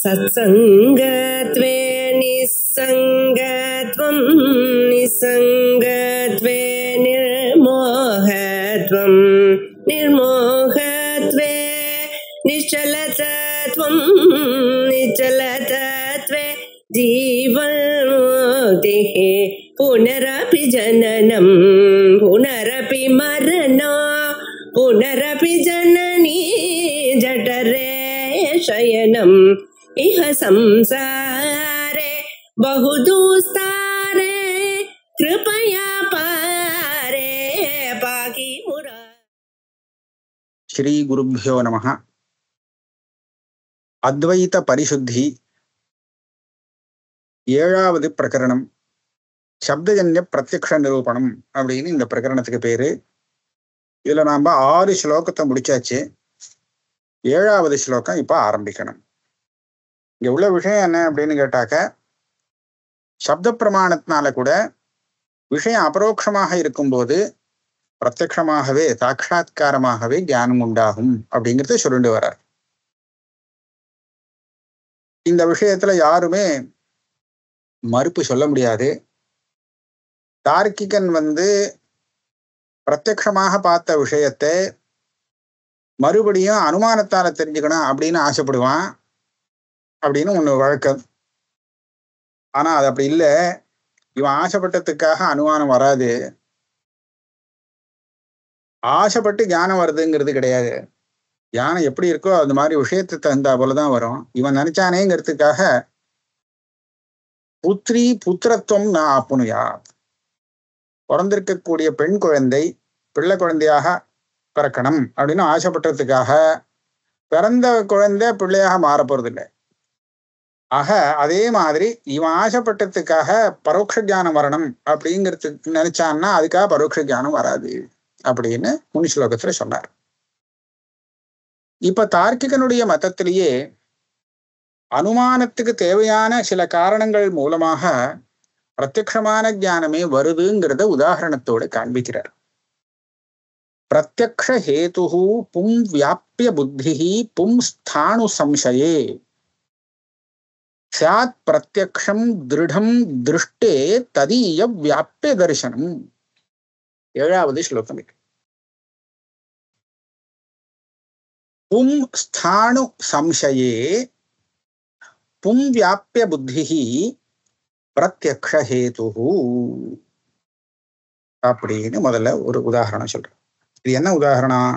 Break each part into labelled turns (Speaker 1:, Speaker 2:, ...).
Speaker 1: सत्संगत्वे निस्संगत्वं निस्संगत्वे निर्मोहत्वं निर्मोहत्वे निश्चलतत्वं निश्चलतत्वे जीवन्मुक्तिः पुनरपि जननं पुनरपि मरणं पुनरपि जननी जठरे शयनम् इह संसारे बहुदुस्तारे कृपया पारे पाहि मुरा.
Speaker 2: श्री गुरुभ्यो नमः. अद्वैत परिशुद्धि ஏழாவது பிரகரணம் சப்தஜன்ய பிரத்யக்ஷ நிரூபணம் அப்படின்னு இந்த பிரகரணத்துக்கு பேரு. இதுல நாம 6 ஸ்லோகத்தை முடிச்சாச்சு. 7வது ஸ்லோகம் இப்ப ஆரம்பிக்கணும். இங்க உள்ள விஷயம் என்ன அப்படின்னு கேட்டாக்க, சப்த பிரமாணத்தினால கூட விஷயம் அபரோக்ஷமாக இருக்கும்போது பிரத்யக்ஷமாகவே சாட்சாத்காரமாகவே ஞானம் உண்டாகும் அப்படிங்கிறத சொல்லிட்டு வர்றார். இந்த விஷயத்துல யாருமே மறுப்பு சொல்ல முடியாது. தார்க்கிகன் பிரத்யக்ஷமாக பார்த்த விஷயத்தை மறுபடியும் அனுமானத்தால தெரிஞ்சுக்கணும் அப்படின்னு ஆசைப்படுவான் அப்படின்னு ஒண்ணு வழக்கம். ஆனா அது அப்படி இல்லை. இவன் ஆசைப்பட்டதுக்காக அனுமானம் வராது. ஆசைப்பட்டு ஞானம் வருதுங்கிறது கிடையாது. ஞானம் எப்படி இருக்கோ அந்த மாதிரி விஷயத்துக்கு தகுந்தா போலதான் வரும். இவன் நினைச்சானேங்கிறதுக்காக புத்திரி புத்திரத்துவம் நான் ஆப்புனுயா, பிறந்திருக்கக்கூடிய பெண் குழந்தை பிள்ளை குழந்தையாக பிறக்கணும் அப்படின்னு ஆசைப்பட்டதுக்காக பிறந்த குழந்தை பிள்ளையாக மாறப்போறது இல்லை. ஆக அதே மாதிரி இவன் ஆசைப்பட்டதுக்காக பரோட்ச ஞானம் வரணும் அப்படிங்கிறதுக்கு நினைச்சான்னா அதுக்காக பரோட்ச ஞானம் வராது அப்படின்னு முன் ஸ்லோகத்துல சொன்னார். இப்ப தார்க்கிகனுடைய மதத்திலேயே அனுமானத்துக்கு தேவையான சில காரணங்கள் மூலமாக பிரத்யக்ஷமான ஞானமே வருதுங்கிறத உதாரணத்தோடு காண்பிக்கிறார். பிரத்யக்ஷ ஹேதுஹு பும் வியாப்ய புத்திஹி பும் ஸ்தானு சம்சயே ஸ்யாத் பிரத்யக்ஷம் திருடம் திருஷ்டே ததீய வியாப்ய தரிசனம். 7வது ஸ்லோகம். பும் ஸ்தானு சம்சயே பும் வியாப்ய புத்திஹி பிரத்யக்ஷ ஹேதுஹு அப்படின்னு முதல்ல ஒரு உதாரணம் சொல்றேன். இது என்ன உதாரணம்?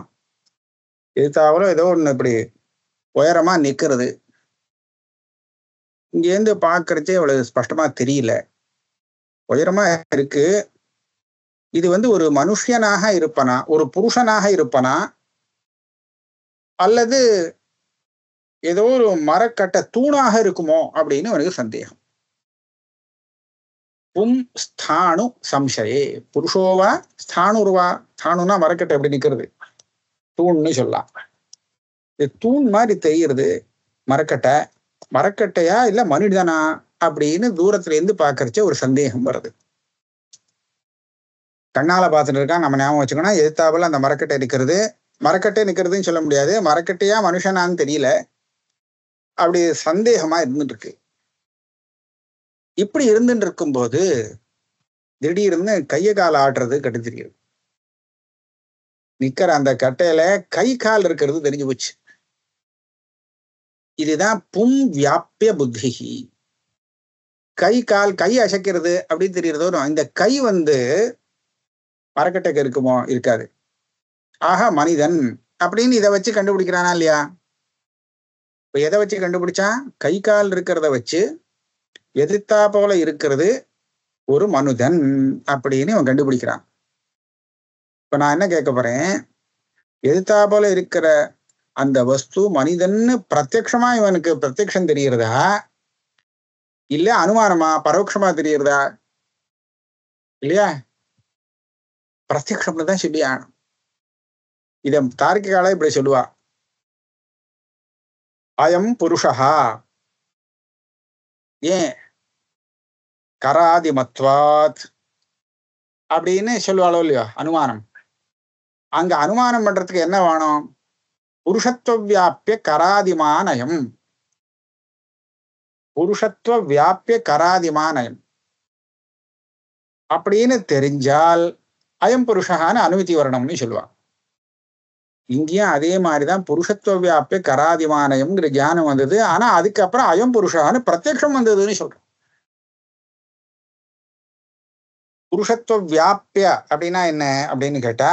Speaker 2: எதுத்தாவளோ ஏதோ ஒண்ணு இப்படி உயரமா நிக்கிறது. இங்கேருந்து பாக்குறச்சே அவ்வளவு ஸ்பஷ்டமா தெரியல, உயரமா இருக்கு. இது ஒரு மனுஷனாக இருப்பனா, ஒரு புருஷனாக இருப்பனா, அல்லது ஏதோ ஒரு மரக்கட்ட தூணாக இருக்குமோ அப்படின்னு எனக்கு சந்தேகம். பும் ஸ்தானு சம்சயே, புருஷோவா ஸ்தானுருவா. ஸ்தானுனா மரக்கட்டை எப்படி நிக்கிறது, தூண்னு சொல்லலாம். இது தூண் மாதிரி தெரிகிறது மரக்கட்டை. மரக்கட்டையா இல்ல மனிதனா அப்படின்னு தூரத்துல இருந்து பாக்குறச்ச ஒரு சந்தேகம் வருது. கண்ணால பார்த்துட்டு இருக்கா, நம்ம ஞாபகம் வச்சுக்கணும். எதிர்த்தாப்புல அந்த மரக்கட்டை நிக்கிறது. மரக்கட்டை நிக்கிறதுன்னு சொல்ல முடியாது, மரக்கட்டையா மனுஷனான்னு தெரியல. அப்படி சந்தேகமா இருந்துட்டு இருக்கு. இப்படி இருந்துட்டு இருக்கும்போது திடீர்னு கைய கால் ஆடுறது கட்டு தெரியுது. நிக்கிற அந்த கட்டையில கை கால் இருக்கிறது தெரிஞ்சு போச்சு. இதுதான் பும் வியாப்ய புத்திஹி. கை கால், கை அசைக்கிறது அப்படின்னு தெரியறதோ. இந்த கை மரக்கட்டைக்கு இருக்குமோ? இருக்காது. ஆக மனிதன் அப்படின்னு இதை வச்சு கண்டுபிடிக்கிறானா இல்லையா? இப்ப எதை வச்சு கண்டுபிடிச்சான்? கை கால் இருக்கிறத வச்சு எதிர்த்தா போல இருக்கிறது ஒரு மனுதன் அப்படின்னு இவன் கண்டுபிடிக்கிறான். இப்ப நான் என்ன கேட்க போறேன், எதிர்த்தா போல இருக்கிற அந்த வஸ்து மனிதன்னு பிரத்யக்ஷமா இவனுக்கு பிரத்யக்ஷம் தெரிகிறதா, இல்ல அனுமானமா பரோட்சமா தெரிகிறதா? இல்லையா? பிரத்யக்ஷம்னு தான் சொல்லி ஆகணும். இத தார்க்கிகால இப்படி சொல்லுவா, அயம் புருஷா. ஏன் கராதிமத்வாத் அப்படின்னு சொல்லுவாளோ இல்லையோ அனுமானம். அங்க அனுமானம் பண்றதுக்கு என்ன வேணும்? புருஷத்துவ வியாபிய கராதிமானயம். புருஷத்துவ வியாபிய கராதிமானயம் அப்படின்னு தெரிஞ்சால் அயம் புருஷகான்னு அனுமதி வரணும்னு சொல்லுவாங்க. இங்கேயும் அதே மாதிரிதான் புருஷத்துவ வியாபிய கராதிமானயம்ங்கிற ஞானம் வந்தது. ஆனா அதுக்கப்புறம் அயம் புருஷகான்னு பிரத்யக்ஷம் வந்ததுன்னு சொல்றோம். புருஷத்துவ வியாபிய அப்படின்னா என்ன அப்படின்னு கேட்டா,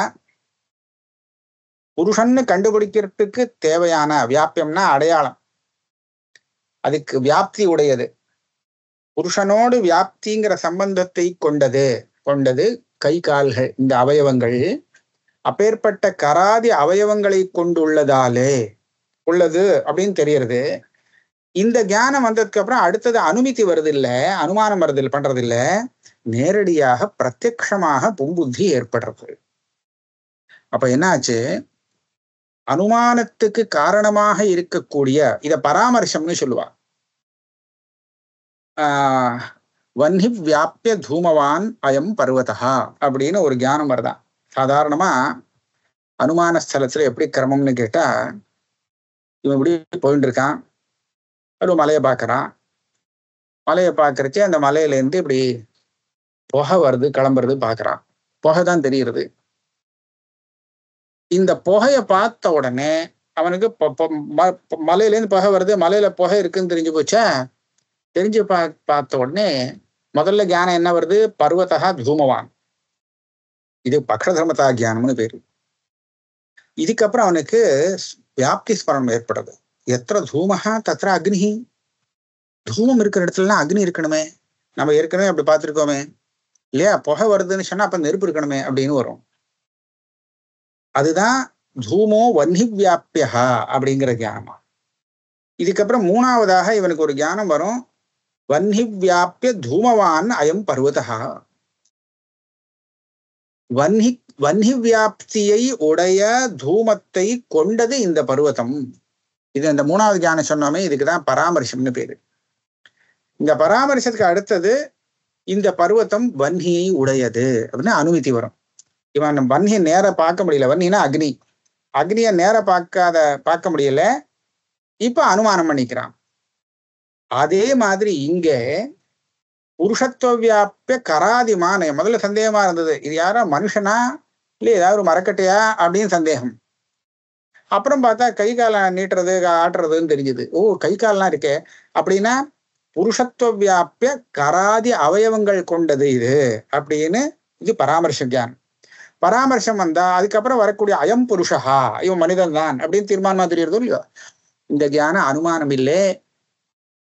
Speaker 2: புருஷன்னு கண்டுபிடிக்கிறதுக்கு தேவையான வியாபியம்னா அடையாளம், அதுக்கு வியாப்தி உடையது. புருஷனோடு வியாப்திங்கிற சம்பந்தத்தை கொண்டது கை கால்கள், இந்த அவயவங்கள். அப்பேற்பட்ட கராதி அவயவங்களை கொண்டுள்ளதாலே உள்ளது அப்படின்னு தெரியறது. இந்த ஞானம் வந்ததுக்கு அப்புறம் அடுத்தது அனுமதி வருது இல்ல, அனுமானம் வருது பண்றது இல்ல, நேரடியாக பிரத்யக்ஷமாக பும்புத்தி ஏற்படுறது. அப்ப என்னாச்சு, அனுமானத்துக்கு காரணமாக இருக்கக்கூடிய இத பராமர்சம்னு சொல்லுவா. வன்னி வியாபிய தூமவான் அயம் பர்வதா அப்படின்னு ஒரு ஞானம் வருதான். சாதாரணமா அனுமான ஸ்தலத்துல எப்படி கிரமம்னு கேட்டா, இவன் இப்படி போயிட்டு இருக்கான், ஒரு மலையை பார்க்கறான். மலையை பார்க்கறச்சே அந்த மலையிலேருந்து இப்படி புகை வருது கிளம்புறது பார்க்கறான். புகை தான் தெரிகிறது. இந்த புகையை பார்த்த உடனே அவனுக்கு மலையிலேருந்து புகை வருது, மலையில புகை இருக்குன்னு தெரிஞ்சு போச்சா. தெரிஞ்சு பார்த்த உடனே முதல்ல ஞானம் என்ன வருது, பர்வதா தூமவான். இது பக்ஷதர்மதா ஜானம்னு பேரு. இதுக்கப்புறம் அவனுக்கு வியாப்தி ஸ்மரணம் ஏற்படுது. எத்திர தூமஹா தத்திர அக்னி. தூமம் இருக்கிற இடத்துலலாம் அக்னி இருக்கணுமே, நம்ம ஏற்கனவே அப்படி பார்த்துருக்கோமே இல்லையா. புகை வருதுன்னு சொன்னா அப்ப நெருப்பு இருக்கணுமே அப்படின்னு வரும். அதுதான் தூமோ வன்னி வியாபியா அப்படிங்கிற ஞானமா. இதுக்கப்புறம் மூணாவதாக இவனுக்கு ஒரு ஞானம் வரும், வன்னி வியாபிய தூமவான் அயம் பர்வதா. வன்னி வியாப்தியை உடைய தூமத்தை கொண்டது இந்த பர்வதம். இது இந்த மூணாவது ஞானம் சொன்னோமே, இதுக்குதான் பராமர்சம்னு பேரு. இந்த பராமர்சத்துக்கு அடுத்தது இந்த பர்வதம் வன்னியை உடையது அப்படின்னு அனுமதி வரும். இவன் வன்னியை நேர பார்க்க முடியல, வன்னினா அக்னி, அக்னியை நேர பார்க்க முடியல, இப்ப அனுமானம் பண்ணிக்கிறான். அதே மாதிரி இங்க புருஷத்துவ வியாபிய கராதிமான, முதல்ல சந்தேகமா இருந்தது, இது யாரா மனுஷனா இல்ல ஏதாவது ஒரு மரக்கட்டையா அப்படின்னு சந்தேகம். அப்புறம் பார்த்தா கை கால நீட்டுறது ஆட்டுறதுன்னு தெரிஞ்சுது. ஓ, கை கால்லாம் இருக்கே அப்படின்னா புருஷத்துவ வியாபிய கராதி அவயவங்கள் கொண்டது இது அப்படின்னு. இது பராமர்ச ஞானம். பராமர்சம் வந்தா அதுக்கப்புறம் வரக்கூடிய அயம் புருஷா, இவன் மனிதன் தான் அப்படின்னு தீர்மானமா தெரியறதோ இல்லையோ. இந்த ஞானம் அனுமானம் இல்லை,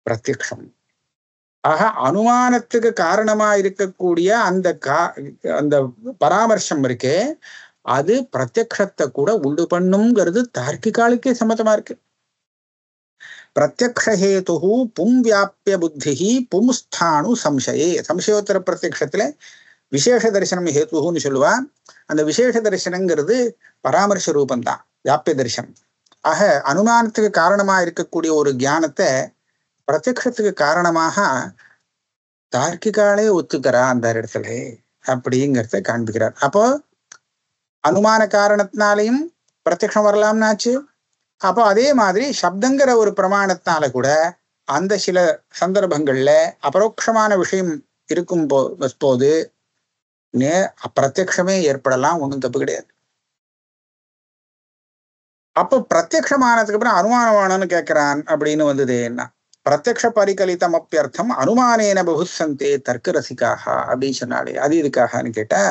Speaker 2: பிரத்யக்ஷம். ஆக அனுமானத்துக்கு காரணமா இருக்கக்கூடிய அந்த பராமர்சம் இருக்கே, அது பிரத்யக்ஷத்தை கூட உண்டு பண்ணுங்கிறது தார்க்கிகாலுக்கே சம்மதமா இருக்கு. பிரத்யக்ஷஹேது பும் வியாபிய புத்தி பும்ஸ்தானு சம்சயே. சம்சயோத்தர பிரத்யக்ஷத்துல விசேஷ தரிசனம் ஹேத்துன்னு சொல்லுவா. அந்த விசேஷ தரிசனங்கிறது பராமர்ச ரூபந்தான், வியாபிய தரிசனம். ஆக அனுமானத்துக்கு காரணமா இருக்கக்கூடிய ஒரு ஞானத்தை பிரத்யக்ஷத்துக்கு காரணமாக தார்க்கிகாலே ஒத்துக்கிறா அந்த இடத்துல அப்படிங்கிறத காண்பிக்கிறார். அப்போ அனுமான காரணத்தினாலையும் பிரத்யக்ஷம் வரலாம்னாச்சு. அப்போ அதே மாதிரி சப்தங்கிற ஒரு பிரமாணத்தினால கூட அந்த சில சந்தர்ப்பங்கள்ல அபரோக்ஷமான விஷயம் இருக்கும் போது பிரத்யக்ஷமே ஏற்படலாம், ஒன்றும் தப்பு கிடையாது. அப்போ பிரத்யக்ஷமானதுக்கு அப்புறம் அனுமானமானு கேட்கிறான் அப்படின்னு வந்தது என்ன, பிரத்யக்ஷ பரிகலிதம் அப்பியர்த்தம் அனுமானேன பகுசந்தே தர்க்க ரசிக்காக அப்படின்னு சொன்னாலே அது இதுக்காகன்னு கேட்டா,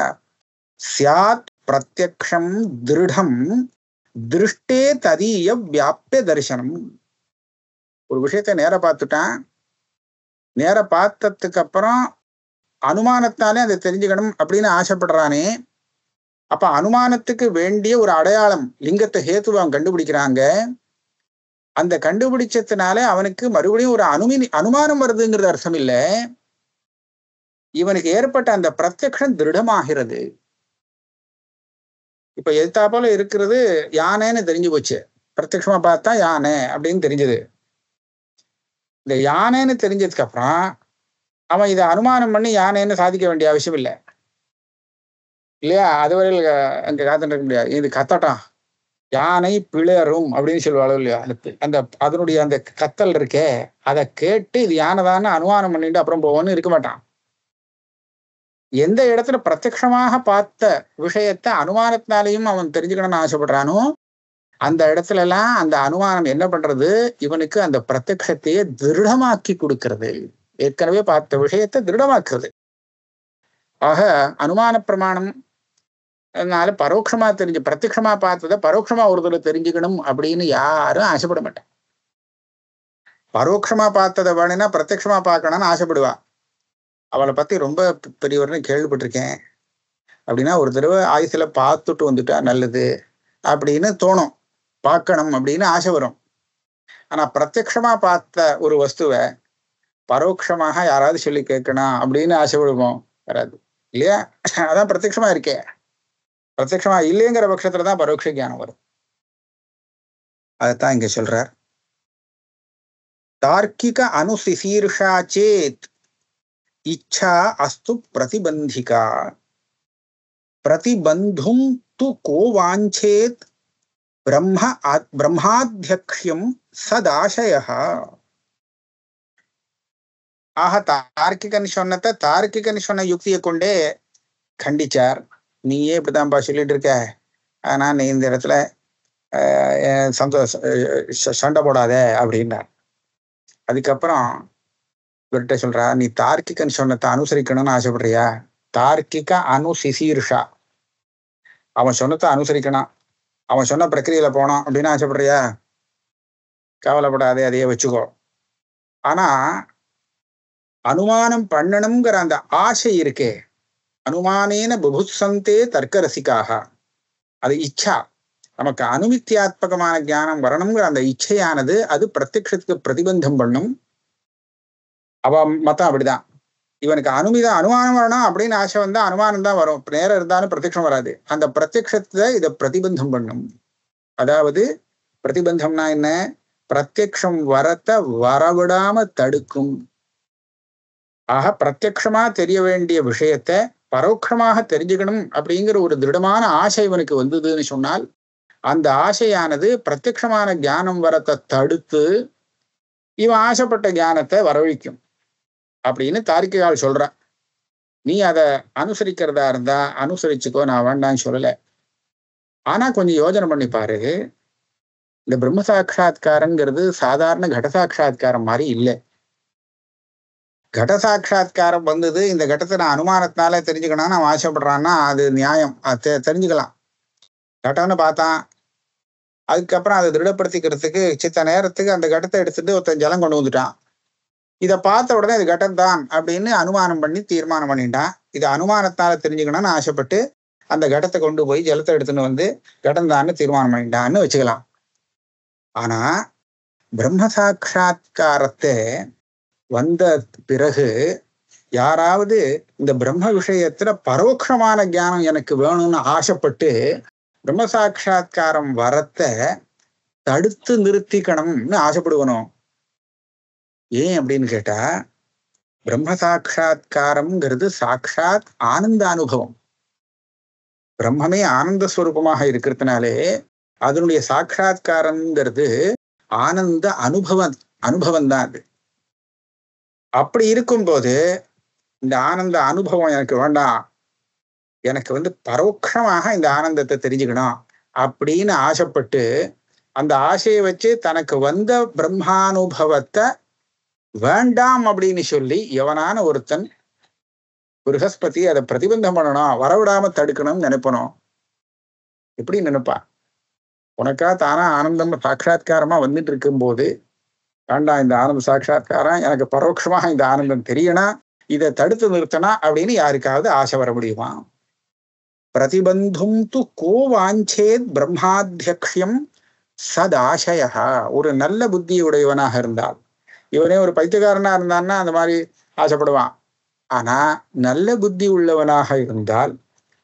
Speaker 2: சியாத் பிரத்யக்ஷம் திருடம் திருஷ்டே ததீய வியாபிய தரிசனம். ஒரு விஷயத்த நேர பார்த்துட்டான், நேர பார்த்ததுக்கு அப்புறம் அனுமானத்தாலே அதை தெரிஞ்சுக்கணும் அப்படின்னு ஆசைப்படுறானே, அப்ப அனுமானத்துக்கு வேண்டிய ஒரு அடையாளம் லிங்கத்தை ஹேத்துவை அவன் கண்டுபிடிக்கிறாங்க. அந்த கண்டுபிடிச்சதுனால அவனுக்கு மறுபடியும் ஒரு அனுமானம் வருதுங்கிறது அர்த்தம் இல்லை, இவனுக்கு ஏற்பட்ட அந்த பிரத்யக்ஷம் திருடமாகிறது. இப்ப எதிர்த்தா போல இருக்கிறது யானைன்னு தெரிஞ்சு போச்சு, பிரத்யக்ஷமா பார்த்தா யானை அப்படின்னு தெரிஞ்சது. இந்த யானைன்னு தெரிஞ்சதுக்கு அப்புறம் அவன் இதை அனுமானம் பண்ணி யானைன்னு சாதிக்க வேண்டிய அவசியம் இல்லை இல்லையா. அதுவரையில் அங்க காத்துட்டு இருக்க முடியாது, இது கத்தட்டான் யானை பிளரும் அப்படின்னு சொல்லுவாள் இல்லையா, அந்த அதனுடைய அந்த கத்தல் இருக்கே, அதை கேட்டு இது யானைதான்னு அனுமானம் பண்ணிட்டு அப்புறம் போவோன்னு இருக்க மாட்டான். எந்த இடத்துல பிரத்யட்சமாக பார்த்த விஷயத்த அனுமானத்தினாலையும் அவன் தெரிஞ்சுக்கணும்னு ஆசைப்படுறானோ அந்த இடத்துல எல்லாம் அந்த அனுமானம் என்ன பண்றது, இவனுக்கு அந்த பிரத்யட்சத்தையே திருடமாக்கி கொடுக்கிறது. ஏற்கனவே பார்த்த விஷயத்தை திருடமாக்குறது. ஆக அனுமான பிரமாணம் அதனால பரோட்சமா தெரிஞ்சு பிரத்யட்சமா பார்த்ததை பரோட்சமா ஒருத்தர் தெரிஞ்சுக்கணும் அப்படின்னு யாரும் ஆசைப்பட மாட்டான். பரோட்சமா பார்த்ததை வேணும்னா பிரத்யட்சமா பார்க்கணும்னு ஆசைப்படுவா. அவளை பத்தி ரொம்ப பெரியவர்னு கேள்விப்பட்டிருக்கேன் அப்படின்னா ஒரு தடவை ஆயுசுல பார்த்துட்டு வந்துட்டா நல்லது அப்படின்னு தோணும், பார்க்கணும் அப்படின்னு ஆசை வரும். ஆனா பிரத்யட்சமா பார்த்த ஒரு வஸ்துவை பரோட்சமாக யாராவது சொல்லி கேட்கணும் அப்படின்னு ஆசைப்படுவோம், வராது இல்லையா? அதான் பிரத்யட்சமா இருக்கே. பிரத்யட்சமா இல்லைங்கிற பட்சத்துலதான் பரோட்ச ஞானம் வரும். அதைத்தான் இங்க சொல்றார். தார்க்கிக அனுசிசீர்ஷா சேத் இச்சா அஸ்து பிரதிபந்திகா பிரதிபந்தும் து கோ வாஞ்சேத் பிரம்மாத்யக்ஷ்யம் சதாசயः. ஆக தார்க்கிகன் சொன்னதை தார்க்கிகன் சொன்ன யுக்தியை கொண்டே கண்டிச்சார். நீயே இப்படிதான்ப்பா சொல்லிட்டு இருக்க, ஆனா நீ இந்த இடத்துல சண்டை போடாத அப்படின்னார். அதுக்கப்புறம் இவர்கிட்ட சொல்றா, நீ தார்க்கிகன் சொன்னதை அனுசரிக்கணும்னு ஆசைப்படுறியா? தார்க்கிக அனுசிசீர்ஷா, அவன் சொன்னதை அனுசரிக்கணும், அவன் சொன்ன பிரக்கிரியில போனோம் அப்படின்னு ஆசைப்படுறியா? கவலைப்படாதே, அதையே வச்சுக்கோ. ஆனா அனுமானம் பண்ணணுங்கிற அந்த ஆசை இருக்கே, அனுமானேன புபுத்சந்தே தர்க்க ரசிக்காக, அது இச்சா. நமக்கு அனுமித்தியாத்மகமான ஞானம் வரணுங்கிற அந்த இச்சையானது அது பிரத்யக்ஷத்துக்கு பிரதிபந்தம் பண்ணும். அவ மத்தம் அப்படிதான். இவனுக்கு அனுமானம் வரணும் அப்படின்னு ஆசை வந்தா அனுமானம் தான் வரும், நேரம் இருந்தாலும் பிரத்யக்ஷம் வராது. அந்த பிரத்யக்ஷத்தை இதை பிரதிபந்தம் பண்ணும். அதாவது பிரதிபந்தம்னா என்ன? பிரத்யக்ஷம் வரத்தை வரவிடாம தடுக்கும். ஆக பிரத்யக்ஷமா தெரிய வேண்டிய விஷயத்த பரோட்சமாக தெரிஞ்சுக்கணும் அப்படிங்கிற ஒரு திருடமான ஆசை இவனுக்கு வந்ததுன்னு சொன்னால் அந்த ஆசையானது பிரத்யக்ஷமான ஞானம் வரத்தை தடுத்து இவன் ஆசைப்பட்ட ஞானத்தை வரவழைக்கும் அப்படின்னு தார்க்கிகால் சொல்ற. நீ அதை அனுசரிக்கிறதா இருந்தா அனுசரிச்சுக்கோ, நான் வேண்டான்னு சொல்லல. ஆனா கொஞ்சம் யோஜனை பண்ணி பாரு, இந்த பிரம்ம சாட்சா்காரங்கிறது சாதாரண கட சாட்சா்காரம் மாதிரி இல்லை. கட சாட்சா்காரம் வந்தது, இந்த கடத்தை நான் அனுமானத்தினால தெரிஞ்சுக்கணும்னு அவன் ஆசைப்படுறான்னா அது நியாயம், அது தெரிஞ்சுக்கலாம். கடம்னு பார்த்தான், அதுக்கப்புறம் அதை திருடப்படுத்திக்கிறதுக்கு சித்த நேரத்துக்கு அந்த கடத்தை எடுத்துட்டு ஒருத்தன் ஜலம் கொண்டு வந்துட்டான். இதை பார்த்த உடனே இது கடம் தான் அப்படின்னு அனுமானம் பண்ணி தீர்மானம் பண்ணிட்டான். இது அனுமானத்தால தெரிஞ்சுக்கணும்னு ஆசைப்பட்டு அந்த கடத்தை கொண்டு போய் ஜலத்தை எடுத்துன்னு வந்து கடம் தான்னு தீர்மானம் பண்ணிட்டான்னு வச்சுக்கலாம். ஆனா பிரம்ம சாட்சா்காரத்தை வந்த பிறகு யாராவது இந்த பிரம்ம விஷயத்துல பரோட்சமான ஞானம் எனக்கு வேணும்னு ஆசைப்பட்டு பிரம்ம சாட்சா்காரம் வரத்தை தடுத்து நிறுத்திக்கணும்னு ஆசைப்படுவனும். ஏன் அப்படின்னு கேட்டா, பிரம்ம சாட்சா்காரம்ங்கிறது சாட்சாத் ஆனந்த அனுபவம். பிரம்மமே ஆனந்த ஸ்வரூபமாக இருக்கிறதுனாலே அதனுடைய சாட்சா்காரம்ங்கிறது ஆனந்த அனுபவம் தான் அது. அப்படி இருக்கும்போது இந்த ஆனந்த அனுபவம் எனக்கு வேண்டாம், எனக்கு பரோட்சமாக இந்த ஆனந்தத்தை தெரிஞ்சுக்கணும் அப்படின்னு ஆசைப்பட்டு அந்த ஆசையை வச்சு தனக்கு வந்த பிரம்மானுபவத்தை வேண்டாம் அப்படின்னு சொல்லி எவனான ஒருத்தன் ப்ரஹஸ்பதி அதை பிரதிபந்தம் பண்ணணும், வரவிடாம தடுக்கணும்னு நினைப்பணும். எப்படி நினைப்பா? உனக்கா தானா ஆனந்தம் சாட்சா்காரமா வந்துட்டு இருக்கும்போது வேண்டாம் இந்த ஆனந்த சாட்சா்காரம், எனக்கு பரோட்சமாக இந்த ஆனந்தம் தெரியணும், இதை தடுத்து நிறுத்தனா அப்படின்னு யாருக்காவது ஆசை வர முடியுமா? பிரதிபந்தும் து கோ வாஞ்சேத் பிரம்மாத்யக்ஷ்யம் சதாசய. ஒரு நல்ல புத்தியுடையவனாக இருந்தால், இவனே ஒரு பைத்தியக்காரனா இருந்தான்னா அந்த மாதிரி ஆசைப்படுவான். ஆனா நல்ல புத்தி உள்ளவனாக இருந்தால்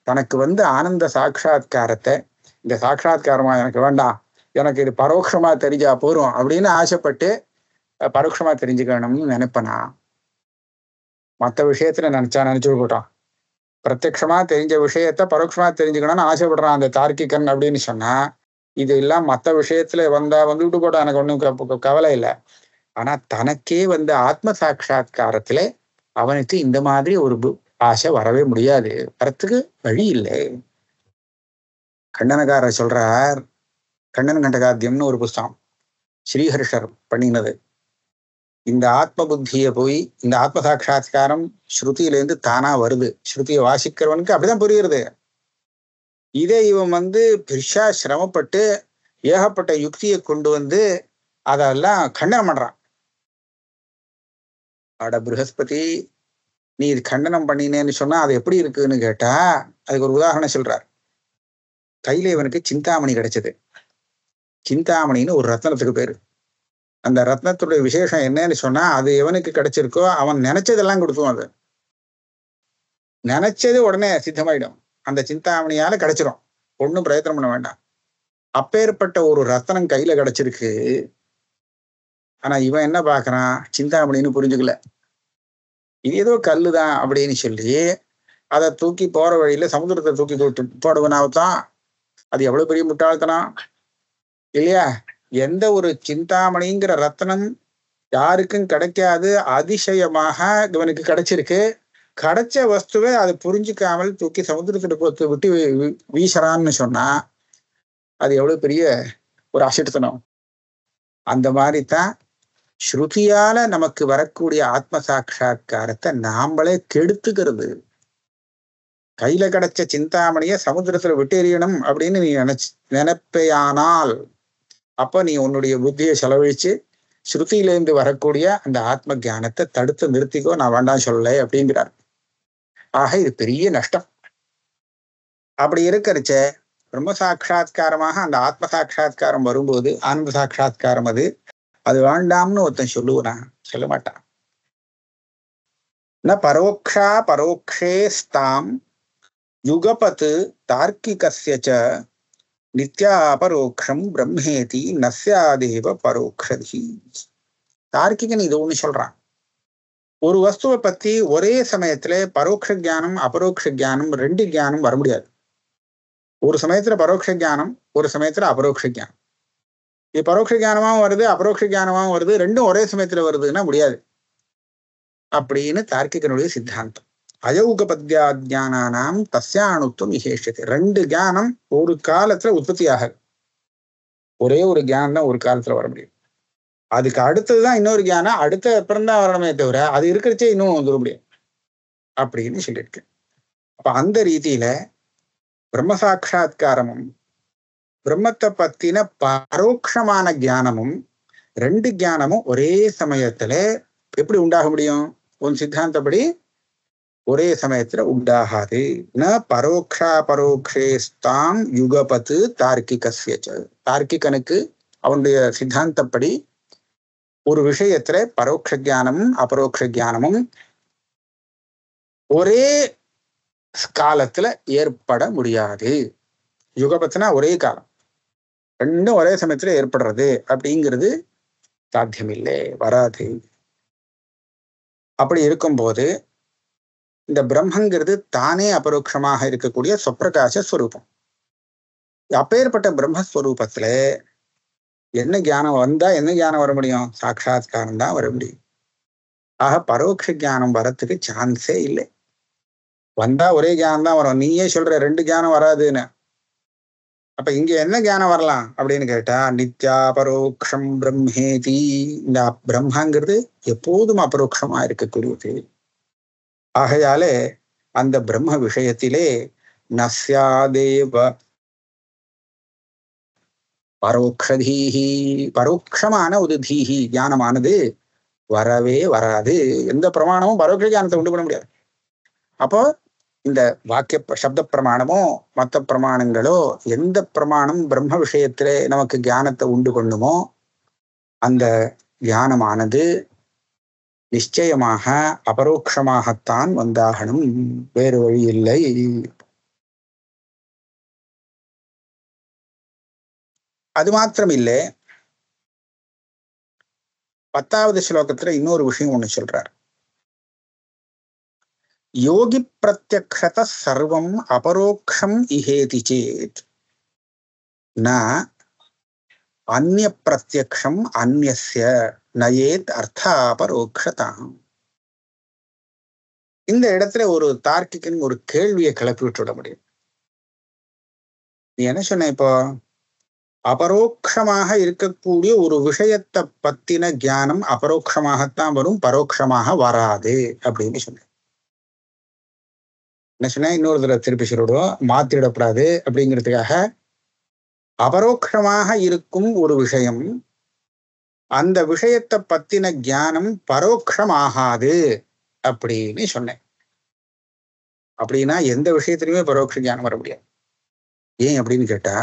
Speaker 2: தனக்கு ஆனந்த சாட்சா்காரத்தை, இந்த சாட்சா்காரமா எனக்கு வேண்டாம், எனக்கு இது பரோட்சமா தெரிஞ்சா போறோம் அப்படின்னு ஆசைப்பட்டு பரோட்சமா தெரிஞ்சுக்கணும்னு நினைப்பனா? மற்ற விஷயத்துல நினைச்சு போட்டான். பிரத்யக்ஷமா தெரிஞ்ச விஷயத்த பரோட்சமா தெரிஞ்சுக்கணும்னு ஆசைப்படுறான் அந்த தார்க்கிகன் அப்படின்னு சொன்னா இது எல்லாம் மற்ற விஷயத்துல வந்தா வந்துவிட்டு போட எனக்கு ஒன்றும் கவலை இல்லை. ஆனா தனக்கே வந்த ஆத்ம சாட்சா்காரத்துல அவனுக்கு இந்த மாதிரி ஒரு ஆசை வரவே முடியாது, வரத்துக்கு வழி இல்லை. கண்ணனகாரர் சொல்றார், கண்ணன் கண்டகாத்தியம்னு ஒரு புஸ்தகம் ஸ்ரீஹர்ஷர் பண்ணினது. இந்த ஆத்ம புத்தியை போய் இந்த ஆத்ம சாட்சா்காரம் ஸ்ருதியிலேருந்து தானா வருது, ஸ்ருதியை வாசிக்கிறவனுக்கு அப்படிதான் புரியுறது. இதே இவன் பெருசா சிரமப்பட்டு ஏகப்பட்ட யுக்தியை கொண்டு அதெல்லாம் கண்டனம் பண்றான். அட ப்ரஹஸ்பதி, நீ இது கண்டனம் பண்ணினேன்னு சொன்னா அது எப்படி இருக்குன்னு கேட்டா அதுக்கு ஒரு உதாரணம் சொல்றார். கையில இவனுக்கு சிந்தாமணி கிடைச்சது. சிந்தாமணின்னு ஒரு ரத்னத்துக்கு பேரு. அந்த ரத்னத்துடைய விசேஷம் என்னன்னு சொன்னா அது எவனுக்கு கிடைச்சிருக்கோ அவன் நினைச்சதெல்லாம் கொடுக்கும். அது நினைச்சது உடனே சித்தமாயிடும். அந்த சிந்தாமணியால கிடைச்சிரும், ஒன்றும் பிரயத்தனம் பண்ண வேண்டாம். அப்பேற்பட்ட ஒரு ரத்தனம் கையில கிடைச்சிருக்கு. ஆனா இவன் என்ன பாக்குறான், சிந்தாமணின்னு புரிஞ்சுக்கல, இது ஏதோ கல்லுதான் அப்படின்னு சொல்லி அதை தூக்கி போற வழியில சமுத்திரத்தை தூக்கி போடுவனாவத்தான். அது எவ்வளவு பெரிய முட்டாள்தனம் இல்லையா? எந்த ஒரு சிந்தாமணிங்கிற ரத்தனம் யாருக்கும் கிடைக்காது, அதிசயமாக இவனுக்கு கிடைச்சிருக்கு. கிடைச்ச வஸ்துவை அதை புரிஞ்சுக்காமல் தூக்கி சமுத்திரத்துல போட்டு விட்டு வீசறான்னு சொன்னா அது எவ்வளவு பெரிய ஒரு அசட்டுத்தனம். அந்த மாதிரிதான் ஸ்ருதியால நமக்கு வரக்கூடிய ஆத்ம சாட்சா்காரத்தை நாமளே கெடுத்துக்கிறது. கையில கிடைச்ச சிந்தாமணிய சமுத்திரத்துல விட்டு எறியணும் அப்படின்னு நீ நினைப்பையானால் அப்ப நீ உன்னுடைய புத்தியை செலவழிச்சு ஸ்ருதியிலேருந்து வரக்கூடிய அந்த ஆத்ம தியானத்தை தடுத்து நிறுத்திக்கோ, நான் வேண்டாம் சொல்லலை அப்படிங்கிறார். ஆக இது பெரிய நஷ்டம். அப்படி இருக்கிறச்ச பிரம்ம சாட்சா்காரமாக அந்த ஆத்ம சாட்சா்காரம் வரும்போது ஆனந்த சாட்சா்காரம் அது வேண்டாம்னு ஒருத்தன் சொல்லுவான், சொல்ல மாட்டான். ந பரோக்ஷா பரோக்ஷே ஸ்தாம் யுகபத் தார்க்கிகஸ்ய நித்யாபரோக்ஷம் பிரம்மேதி நஸ்யாதேவ பரோக்ஷதி. தார்க்கிகன் இது ஒண்ணு சொல்றான், ஒரு வஸ்துவை பத்தி ஒரே சமயத்துல பரோட்ச ஜானம் அபரோக்ஷ ஜானம் ரெண்டு ஜானம் வர முடியாது. ஒரு சமயத்துல பரோட்ச ஜானம், ஒரு சமயத்துல அபரோக்ஷ ஜானம். இது பரோட்ச ஜானமாவும் வருது, அபரோக்ஷ ஜானமாவும் வருது, ரெண்டும் ஒரே சமயத்துல வருதுன்னா முடியாது அப்படின்னு தார்க்கிகனுடைய சித்தாந்தம். அயௌகபத்யாஜானானாம் தஸ்யாணுத்துவம் விசேஷத்தை. ரெண்டு ஜானம் ஒரு காலத்துல உற்பத்தி ஆகாது, ஒரே ஒரு ஜானம் தான் ஒரு காலத்துல வர முடியும். அதுக்கு அடுத்ததுதான் இன்னொரு ஜானம், அடுத்த அப்புறம்தான் வரணுமே தவிர அது இருக்கிறச்சே இன்னும் வந்துட முடியும் அப்படின்னு சொல்லியிருக்கேன். அப்ப அந்த ரீதியில பிரம்ம சாட்சா்காரமும் பிரம்மத்தை பத்தின பரோட்சமான ஜானமும் ரெண்டு ஜானமும் ஒரே சமயத்துல எப்படி உண்டாக முடியும்? உன் சித்தாந்தப்படி ஒரே சமயத்துல உண்டாகாது. ந பரோக்ஷா பரோக்ஷேஸ்தாம் யுகபத்து தார்க்கிகஸ்ய. தார்க்கிகனுக்கு அவனுடைய சித்தாந்தப்படி ஒரு விஷயத்துல பரோட்ச ஜானமும் அபரோக்ஷ ஜானமும் ஒரே காலத்துல ஏற்பட முடியாது. யுகபத்துனா ஒரே காலம், ரெண்டும் ஒரே சமயத்துல ஏற்படுறது அப்படிங்கிறது சாத்தியமில்லை, வராது. அப்படி இருக்கும்போது இந்த பிரம்மங்கிறது தானே அபரோக்ஷமாக இருக்கக்கூடிய சொப்பிரகாச ஸ்வரூபம். அப்பேற்பட்ட பிரம்மஸ்வரூபத்துல என்ன ஞானம் வந்தா என்ன ஞானம் வர முடியும்? சாட்சாத்காரம் தான் வர முடியும். ஆக பரோட்ச ஞானம் வரத்துக்கு சான்ஸே இல்லை. வந்தா ஒரே ஞானம் தான் வரும். நீயே சொல்ற ரெண்டு ஞானம் வராதுன்னு. அப்ப இங்க என்ன ஞானம் வரலாம் அப்படின்னு கேட்டா நித்யா பரோக்ஷம் பிரம்மேதி. இந்த பிரம்மங்கிறது எப்போதும் அபரோக்ஷமா இருக்கக்கூடியது. ஆகையாலே அந்த பிரம்ம விஷயத்திலே நஸ்யாதேவ பரோக்ஷதீஹி, பரோட்சமான ஒரு தீஹி ஞானமானது வரவே வராது. எந்த பிரமாணமும் பரோட்ச ஞானத்தை உண்டு பண்ண முடியாது. அப்போ இந்த வாக்கிய சப்த பிரமாணமோ மற்ற பிரமாணங்களோ எந்த பிரமாணம் பிரம்ம விஷயத்திலே நமக்கு ஞானத்தை உண்டு பண்ணுமோ அந்த ஞானமானது நிச்சயமாக அபரோக்ஷமாகத்தான் வந்தாகணும், வேறு வழி இல்லை. அது மாத்திரமில்லை, 10வது ஸ்லோகத்துல இன்னொரு விஷயம் ஒண்ணு சொல்றார். யோகி பிரத்யக்ஷத சர்வம் அபரோக்ஷம் இஹேதி சேத் ந அந்நிய பிரத்யக்ஷம் அந்நிய நயேத் அர்த்தாபரோக்ஷதாம். இந்த இடத்துல ஒரு தார்க்கிகன் ஒரு கேள்வியை கிளப்பி விட்டுவிட முடியும். நீ என்ன சொன்ன இப்போ? அபரோக்ஷமாக இருக்கக்கூடிய ஒரு விஷயத்தை பத்தின ஞானம் அபரோக்ஷமாகத்தான் வரும், பரோட்சமாக வராது அப்படின்னு சொன்னேன். என்ன சொன்ன? இன்னொரு தடவை திருப்பி சொல்லிடுவோம், மாத்திடப்படாது அப்படிங்கிறதுக்காக. அபரோக்ஷமாக இருக்கும் ஒரு விஷயம், அந்த விஷயத்தை பத்தின ஞானம் பரோட்சமாகாது அப்படின்னு சொன்னேன். அப்படின்னா எந்த விஷயத்திலுமே பரோட்ச ஞானம் வர முடியாது. ஏன் அப்படின்னு கேட்டா,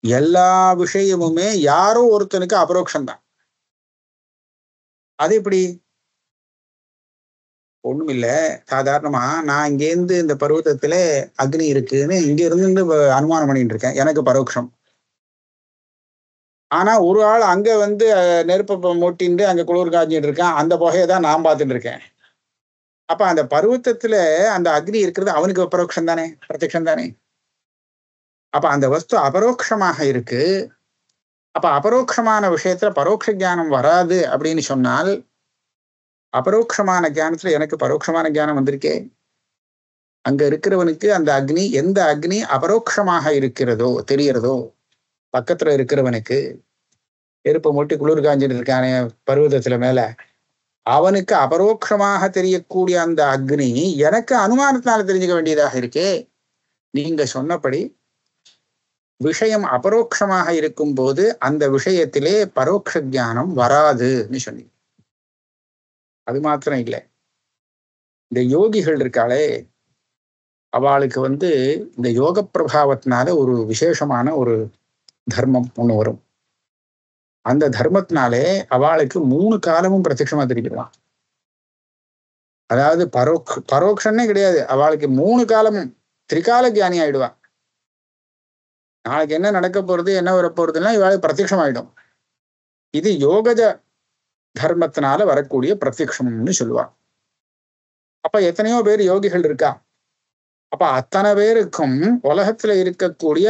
Speaker 2: எல்லா விஷயமுமே யாரோ ஒருத்தனுக்கு அபரோக்ஷம்தான். அது எப்படி? ஒண்ணும் இல்ல, சாதாரணமா நான் இங்கேருந்து இந்த பர்வதத்துல அக்னி இருக்குன்னு இங்க இருந்து அனுமானம் பண்ணிட்டு இருக்கேன், எனக்கு பரோட்சம். ஆனா ஒரு ஆள் அங்க நெருப்ப மூட்டிட்டு அங்க குளிர் காய்ச்சிட்டு இருக்கான், அந்த புகையை தான் நான் பார்த்துட்டு இருக்கேன். அப்ப அந்த பர்வத்தத்துல அந்த அக்னி இருக்கிறது அவனுக்கு பரோட்சம் தானே, பிரத்யக்ஷம் தானே. அப்ப அந்த வஸ்து அபரோக்ஷமாக இருக்கு. அப்ப அபரோக்ஷமான விஷயத்துல பரோட்ச ஞானம் வராது அப்படின்னு சொன்னால், அபரோக்ஷமான ஞானத்துல எனக்கு பரோட்சமான ஞானம் வந்திருக்கே. அங்க இருக்கிறவனுக்கு அந்த அக்னி, எந்த அக்னி அபரோக்ஷமாக இருக்கிறதோ தெரியறதோ, பக்கத்துல இருக்கிறவனுக்கு நெருப்ப மூட்டி குளிர் காஞ்சிட்டு இருக்கானே பர்வதத்துல மேல, அவனுக்கு அபரோக்ஷமாக தெரியக்கூடிய அந்த அக்னி எனக்கு அனுமானத்தினால தெரிஞ்சுக்க வேண்டியதாக இருக்கே. நீங்க சொன்னபடி விஷயம் அபரோக்ஷமாக இருக்கும் போது அந்த விஷயத்திலே பரோட்ச ஞானம் வராதுன்னு சொன்னீங்க. அது மாத்திரம் இல்லை, இந்த யோகிகள் இருக்காளே, அவளுக்கு இந்த யோக பிரபாவத்தினால ஒரு விசேஷமான ஒரு தர்மம் ஒண்ணு வரும். அந்த தர்மத்தினாலே அவளுக்கு 3 காலமும் பிரத்யட்சமா தெரிவிக்கலாம். அதாவது பரோட்சன்னே கிடையாது, அவளுக்கு 3 காலமும் திரிகால ஜானி ஆயிடுவா. நாளைக்கு என்ன நடக்க போறது, என்ன வர போறதுன்னா இவாளுக்கு பிரத்யட்சம் ஆயிடும். இது யோகஜ தர்மத்தினால வரக்கூடிய பிரத்யக்ஷம்னு சொல்லுவா. அப்ப எத்தனையோ பேர் யோகிகள் இருக்கா. அப்ப அத்தனை பேருக்கும் உலகத்துல இருக்கக்கூடிய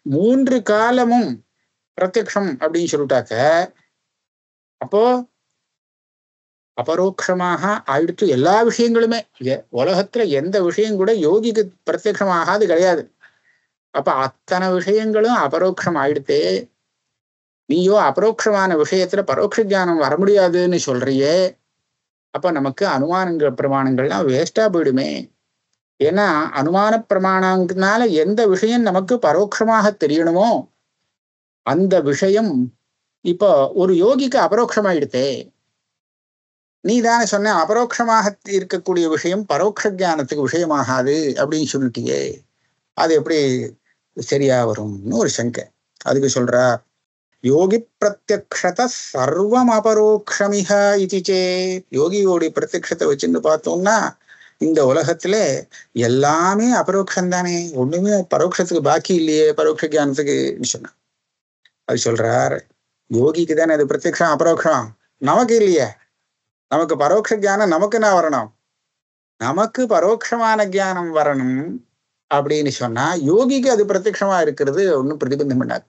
Speaker 2: 3 காலமும் பிரத்யக்ஷம் அப்படின்னு சொல்லிட்டாக்க, அப்போ அபரோக்ஷமாக ஆயிடுச்சு எல்லா விஷயங்களுமே. உலகத்துல எந்த விஷயம் கூட யோகிக்கு பிரத்யக்ஷம் ஆகாது கிடையாது. அப்ப அத்தனை விஷயங்களும் அபரோக்ஷம் ஆயிடுத்தே, நீயோ அபரோக்ஷமான விஷயத்துல பரோட்ச ஞானம் வர முடியாதுன்னு சொல்றியே. அப்ப நமக்கு அனுமானங்கள் பிரமாணங்கள்லாம் வேஸ்டா போயிடுமே. ஏன்னா அனுமான பிரமாணத்தினால எந்த விஷயம் நமக்கு பரோட்சமாக தெரியணுமோ அந்த விஷயம் இப்போ ஒரு யோகிக்கு அபரோக்ஷமாயிடுத்தே. நீ தானே சொன்ன அபரோக்ஷமாக இருக்கக்கூடிய விஷயம் பரோட்ச ஞானத்துக்கு விஷயமாகாது அப்படின்னு சொல்லிட்டியே, அது எப்படி சரியா வரும்னு ஒரு சங்கை. அதுக்கு சொல்றா, யோகி பிரத்யக்ஷத சர்வம் அபரோக்ஷமிக இதுச்சே. யோகியோடைய பிரத்யக்ஷத்தை வச்சுன்னு பார்த்தோம்னா இந்த உலகத்துல எல்லாமே அபரோக்ஷம் தானே, ஒண்ணுமே பரோட்சத்துக்கு பாக்கி இல்லையே பரோட்ச ஞானத்துக்கு சொன்ன. அது சொல்றார், யோகிக்கு தானே அது பிரத்யக்ஷம் அபரோக்ஷம், நமக்கு இல்லையே. நமக்கு பரோட்ச ஞானம் நமக்கு நான் வரணும், நமக்கு பரோட்சமான ஞானம் வரணும் அப்படின்னு சொன்னா யோகிக்கு அது பிரத்யக்ஷமா இருக்கிறது ஒன்றும் பிரதிபந்தம் பண்ணாது.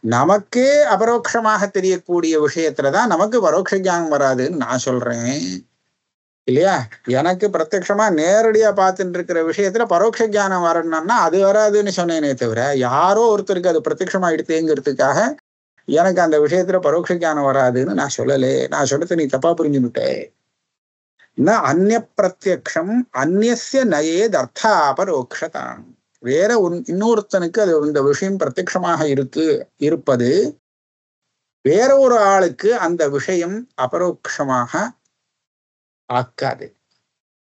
Speaker 2: நமக்கே அபரோக்ஷமாக தெரியக்கூடிய விஷயத்துலதான் நமக்கு பரோட்ச ஞானம் வராதுன்னு நான் சொல்றேன் இல்லையா. எனக்கு பிரத்யக்ஷமா நேரடியா பார்த்துட்டு இருக்கிற விஷயத்துல பரோட்ச ஞானம் வரணும்னா அது வராதுன்னு சொன்னேனே தவிர, யாரோ ஒருத்தருக்கு அது பிரத்யக்ஷமா எடுத்தேங்கிறதுக்காக எனக்கு அந்த விஷயத்துல பரோட்ச ஞானம் வராதுன்னு நான் சொல்லலே. நான் சொல்றது நீ தப்பா புரிஞ்சுட்டே. அந்நிய பிரத்யக்ஷம் அந்நிய நயேத் அர்த்தாபரோக்ஷதாம். வேற இன்னொருத்தனுக்கு அது இந்த விஷயம் பிரத்யக்ஷமாக இருப்பது வேற ஒரு ஆளுக்கு அந்த விஷயம் அபரோக்ஷமாக ஆக்காது.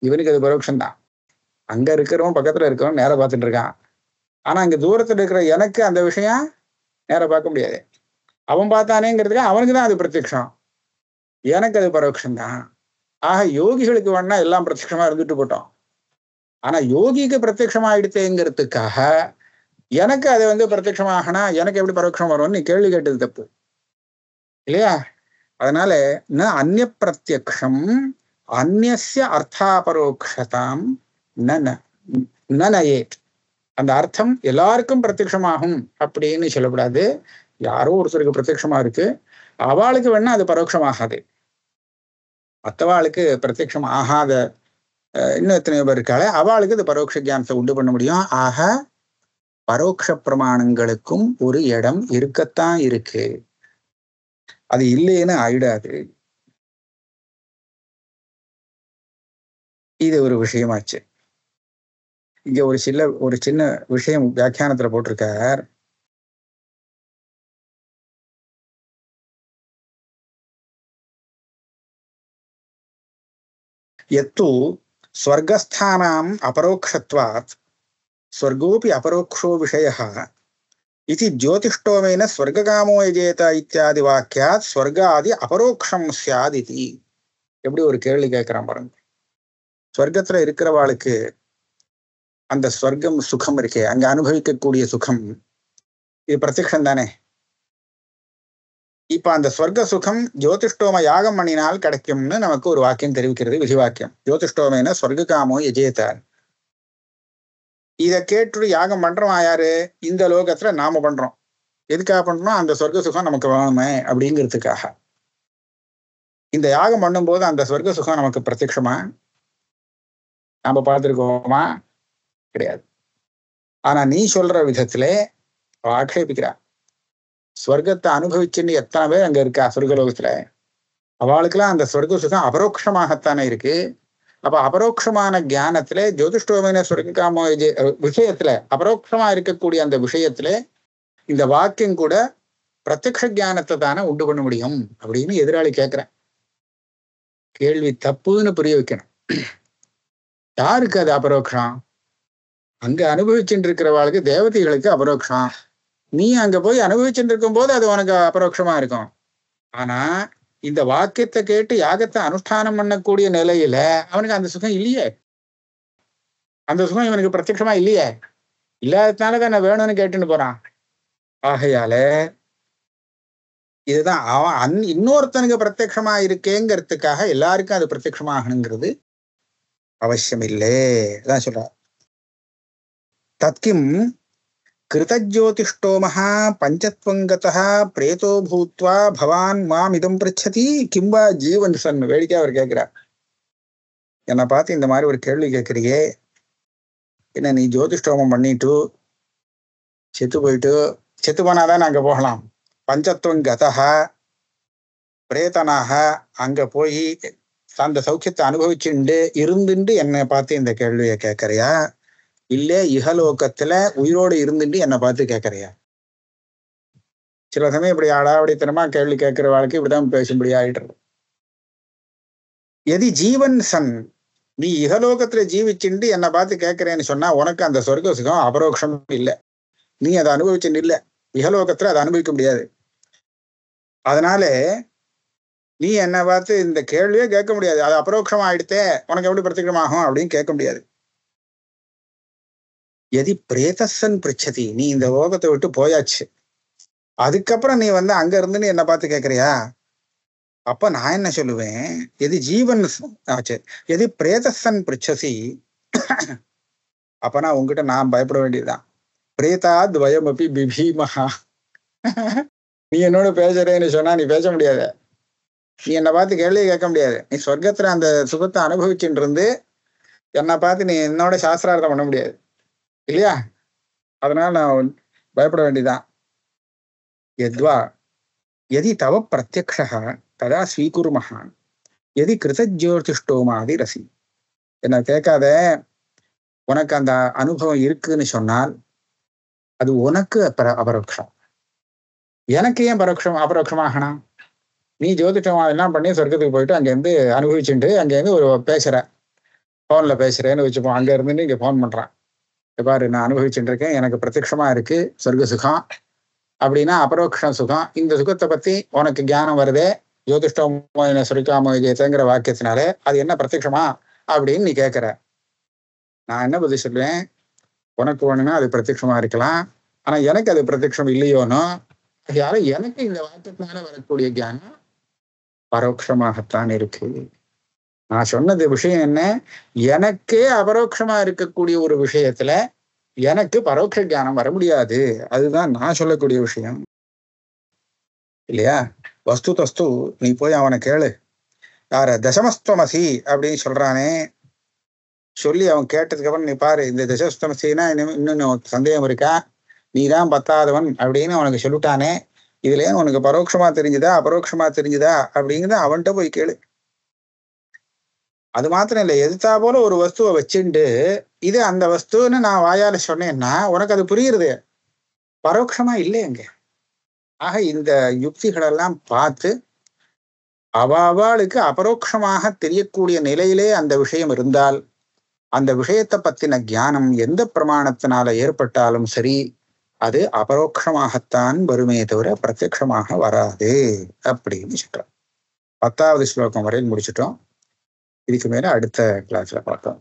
Speaker 2: இவனுக்கு அது பரோட்சம்தான். அங்க இருக்கிறவன் பக்கத்துல இருக்கிறவன் நேர பார்த்துட்டு இருக்கான். ஆனா அங்க தூரத்துல இருக்கிற எனக்கு அந்த விஷயம் நேர பார்க்க முடியாது. அவன் பார்த்தானேங்கிறதுக்கு அவனுக்கு தான் அது பிரத்யக்ஷம், எனக்கு அது பரோட்சம்தான். ஆக யோகிகளுக்கு வேணா எல்லாம் பிரத்யக்ஷமா இருந்துட்டு போட்டோம். ஆனா யோகிக்கு பிரத்யக்ஷமாயிடுத்தேங்கிறதுக்காக எனக்கு அது பிரத்யக்ஷமாகனா எனக்கு எப்படி பரோட்சம் வரும்னு நீ கேள்வி கேட்டது தப்பு இல்லையா. அதனால அந்நிய பிரத்யக்ஷம் அந்நிய அர்த்தாபரோக்ஷதாம் நயேத். அந்த அர்த்தம் எல்லாருக்கும் பிரத்யக்ஷமாகும் அப்படின்னு சொல்லக்கூடாது. யாரோ ஒருத்தருக்கு பிரத்யட்சமா இருக்கு, அவளுக்கு வேணா அது பரோட்சமாகாது. மற்றவாளுக்கு பிரத்யட்சம் ஆகாத இன்னும் எத்தனையோ பேர் இருக்காளே, அவளுக்கு அது பரோட்ச ஞானத்தை உண்டு பண்ண முடியும். ஆக பரோட்ச பிரமாணங்களுக்கும் ஒரு இடம் இருக்கத்தான் இருக்கு, அது இல்லைன்னு ஆயிடாது. இது ஒரு விஷயமாச்சு. இங்க ஒரு சின்ன விஷயம் வியாக்கியானத்துல போட்டிருக்கார். எத்து ஸ்வர்கஸ்தானாம் அபரோக்ஷத்வாத் ஸ்வர்கோபி அபரோக்ஷோ விஷயः இதி ஜோதிஷ்டோமேன ஸ்வர்ககாமோ யஜேத இத்தியாதி வாக்கியாத் ஸ்வர்காதி அபரோக்ஷம் ஸ்யாத் இதி. எப்படி ஒரு கேள்வி கேட்கிறான் பாருங்க. ஸ்வர்க்கத்துல இருக்கிறவாளுக்கு அந்த ஸ்வர்க்கம் சுகம் இருக்கே, அங்க அனுபவிக்கக்கூடிய சுகம், இது பிரத்யக்ஷம் தானே. இப்ப அந்த ஸ்வர்க்க சுகம் ஜோதிஷ்டோம யாகம் பண்ணினால் கிடைக்கும்னு நமக்கு ஒரு வாக்கியம் தெரிவிக்கிறது, விதி வாக்கியம். ஜோதிஷ்டோமேன ஸ்வர்க காமோ யஜேத. இதை கேட்டு யாகம் பண்றோம் யாரு? இந்த லோகத்துல நாம பண்றோம். எதுக்காக பண்றோம்? அந்த சொர்க்க சுகம் நமக்கு வேணுமே அப்படிங்கிறதுக்காக. இந்த யாகம் பண்ணும்போது அந்த சொர்க்க சுகம் நமக்கு பிரத்யட்சமா நாம பார்த்துருக்கோமா? கிடையாது. ஆனா நீ சொல்ற விதத்திலே ஆட்சேபிக்கிறா. ஸ்வர்க்கத்தை அனுபவிச்சுன்னு எத்தனை பேர் அங்க இருக்கா சொர்க்கலோகத்துல, அவளுக்கெல்லாம் அந்த சொர்க்க சுகம் அபரோக்ஷமாகத்தானே இருக்கு. அப்ப அபரோக்ஷமான ஞானத்துல ஜோதிஷ்டோமேன சொர்க்காமோ விஷயத்துல, அபரோக்ஷமா இருக்கக்கூடிய அந்த விஷயத்துல இந்த வாக்கியம் கூட பிரத்யக்ஷ ஞானத்தை தானே உண்டு பண்ண முடியும் அப்படின்னு எதிராளி கேட்கிறேன். கேள்வி தப்புன்னு புரிய வைக்கணும். யாருக்கு அது அபரோக்ஷம்? அங்க அனுபவிச்சுட்டு இருக்கிறவாளுக்கு, தேவதைகளுக்கு அபரோக்ஷம். நீ அங்க போய் அனுபவிச்சுட்டு இருக்கும் போது அது உனக்கு அபரோக்ஷமா இருக்கும். ஆனா இந்த வாக்கியத்தை கேட்டு யாகத்தை அனுஷ்டானம் பண்ணக்கூடிய நிலையில அவனுக்கு அந்த சுகம் இல்லையே. அந்த சுகம் இவனுக்கு பிரத்யட்சமா இல்லையே. இல்லாததுனாலதான் நான் வேணும்னு கேட்டுன்னு போறான். ஆகையால இதுதான் அவன் இன்னொருத்தனுக்கு பிரத்யட்சமா இருக்கேங்கிறதுக்காக எல்லாருக்கும் அது பிரத்யட்சமாகணுங்கிறது அவசியம் இல்லை. அதான் சொல்ற. தத்கிம் கிருதஜோதிஷ்டோமஹா பஞ்சத்வங்கதः பிரேதோ பூத்வா பவான் மாம் இதம் பிருச்சதி கிம்பா ஜீவன் சன். வேடிக்கை அவர் கேட்கிறார். என்னை பார்த்து இந்த மாதிரி ஒரு கேள்வி கேட்கறியே, என்ன நீ ஜோதிஷ்டோமம் பண்ணிட்டு செத்து போயிட்டு, செத்து போனாதான் அங்க போகலாம். பஞ்சத்வங்கதः பிரேதனாக அங்க போய் அந்த சௌக்கியத்தை அனுபவிச்சுண்டு இருந்துட்டு என்னை பார்த்து இந்த கேள்வியை கேட்கறியா? இல்ல இகலோகத்துல உயிரோடு இருந்துட்டு என்னை பார்த்து கேட்கறியா? சில சமயம் இப்படி அடாவடித்தனமா கேள்வி கேட்கிற வாழ்க்கை இப்படிதான் பேசும்படி ஆயிடுறது. எதி ஜீவன் சன், நீ இகலோகத்துல ஜீவிச்சுண்டு என்னை பார்த்து கேட்கிறேன்னு சொன்னா உனக்கு அந்த சொர்க்க சுகம் அபரோக்ஷம் இல்லை. நீ அதை அனுபவிச்சுட்டு இல்லை. இகலோகத்துல அதை அனுபவிக்க முடியாது. அதனால நீ என்னை பார்த்து இந்த கேள்வியே கேட்க முடியாது. அது அபரோக்ஷமா ஆயிடுத்தே, உனக்கு எப்படி பிரத்யட்சமாகும் அப்படின்னு கேட்க முடியாது. எதி பிரேதசன் பிரிச்சதி, நீ இந்த லோகத்தை விட்டு போயாச்சு, அதுக்கப்புறம் நீ அங்க இருந்து என்னை பார்த்து கேட்கறியா? அப்ப நான் என்ன சொல்லுவேன்? எது ஜீவன் ஆச்சு, எது பிரேதசன் பிரிச்சசி, அப்பனா உங்ககிட்ட நான் பயப்பட வேண்டியதுதான். பிரேதா துவயமபி பிபீமஹா. நீ என்னோட பேசுறேன்னு சொன்னா நீ பேச முடியாது. நீ என்னை பார்த்து கேள்வி கேட்க முடியாது. நீ சொர்க்கத்துல அந்த சுகத்தை அனுபவிச்சுட்டு இருந்து என்னை பார்த்து நீ என்னோட சாஸ்திரார்த்தம் பண்ண முடியாது இல்லையா? அதனால நான் பயப்பட வேண்டியதான். எத்வா எதி தவ பிரத்யக்ஷா ததா ஸ்வீகுர்மஹா எதி கிருதஜோதிஷ்டோமாதி ரசி. என்ன கேட்காத, உனக்கு அந்த அனுபவம் இருக்குன்னு சொன்னால் அது உனக்கு அபரோக்ஷம். எனக்கு ஏன் அபரோக்ஷமாகணும்? நீ ஜோதிஷமா எல்லாம் பண்ணி சொர்க்கத்துக்கு போயிட்டு அங்கேருந்து அனுபவிச்சுட்டு அங்கேருந்து ஒரு பேசுற, ஃபோன்ல பேசுறேன்னு வச்சுப்போம். அங்க இருந்துட்டு இங்க ஃபோன் பண்றான், பாரு நான் அனுபவிச்சுட்டு இருக்கேன், எனக்கு பிரத்யட்சமா இருக்கு சொர்க்க சுகம் அப்படின்னா அபரோக்ஷ சுகம். இந்த சுகத்தை பத்தி உனக்கு ஞானம் வருதே ஜோதிஷ்டமோ சொர்க்காமோ ஜெயத்தங்கிற வாக்கியத்தினாலே, அது என்ன பிரத்யட்சமா அப்படின்னு நீ கேட்கிற. நான் என்ன பதில் சொல்லுவேன்? உனக்கு வேணும்னா அது பிரத்யட்சமா இருக்கலாம், ஆனா எனக்கு அது பிரத்யட்சம் இல்லையோனோ, அதனால எனக்கு இந்த வாக்கியத்தினால வரக்கூடிய ஞானம் பரோட்சமாகத்தான் இருக்கு. நான் சொன்னது விஷயம் என்ன? எனக்கே அபரோக்ஷமா இருக்கக்கூடிய ஒரு விஷயத்துல எனக்கு பரோட்ச ஞானம் வர முடியாது. அதுதான் நான் சொல்லக்கூடிய விஷயம். இல்லையா? வஸ்து தஸ்து நீ போய் அவனை கேளு. யார தசமஸ்துவமசி அப்படின்னு சொல்றானே, சொல்லி அவன் கேட்டதுக்கு அப்புறம் நீ பாரு, இந்த தசமஸ்துவமசின்னா இன்னும் சந்தேகம் இருக்கா, நீ தான் பத்தாதவன் அப்படின்னு அவனுக்கு சொல்லிட்டானே, இதுல உனக்கு பரோட்சமா தெரிஞ்சுதா அபரோட்சமா தெரிஞ்சுதா அப்படிங்கிறத அவன்கிட்ட போய் கேளு. அது மாத்திரம் இல்லை, எதிர்த்தா போல ஒரு வஸ்துவை வச்சுண்டு இது அந்த வஸ்துன்னு நான் வாயால சொன்னேன்னா உனக்கு அது புரியுறது, பரோட்சமா இல்லையங்க. ஆக இந்த யுக்திகளெல்லாம் பார்த்து அவளுக்கு அபரோக்ஷமாக தெரியக்கூடிய நிலையிலே அந்த விஷயம் இருந்தால், அந்த விஷயத்தை பத்தின ஞானம் எந்த பிரமாணத்தினால ஏற்பட்டாலும் சரி, அது அபரோக்ஷமாகத்தான் வருமே தவிர பிரத்யக்ஷமாக வராது அப்படின்னு சொல்றோம். 10வது ஸ்லோகம் வரையில் முடிச்சுட்டோம். இதுக்கு மேல அடுத்த கிளாஸ்ல பார்த்தோம்.